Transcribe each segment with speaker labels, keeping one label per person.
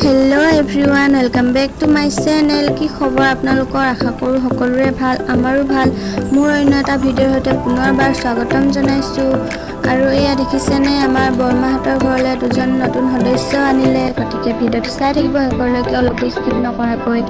Speaker 1: Hello' everyone, welcome back to my channel. কি খবৰ আপোনালোকৰ? আশা কৰোঁ সকলোৰে ভাল, আমাৰো ভাল। মোৰ অন্য এটা ভিডিঅ'ৰ সৈতে পুনৰবাৰ স্বাগতম জনাইছোঁ। আৰু এয়া দেখিছেনে, আমাৰ বৰমাহঁতৰ ঘৰলৈ দুজন নতুন সদস্য আনিলে। গতিকে ভিডিঅ'টো চাই থাকিব শেষলৈকে, অলপো স্কিপ নকৰাকৈ।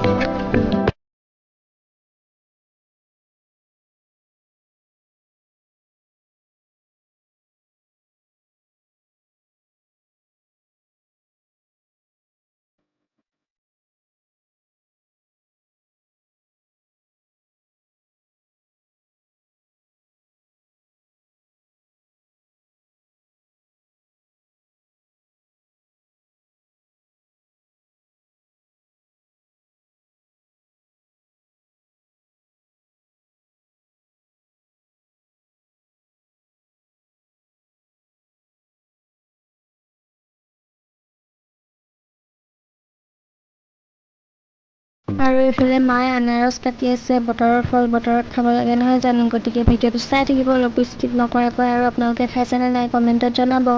Speaker 1: আৰু এইফালে মায়ে আনাৰস কাটি আছে। বতৰৰ ফল বতৰত খাব লাগে নহয় জানো? গতিকে ভিডিঅ'টো চাই থাকিব, অলপো স্কিপ নকৰাকৈ। আৰু আপোনালোকে খাইছেনে নাই কমেণ্টত জনাব।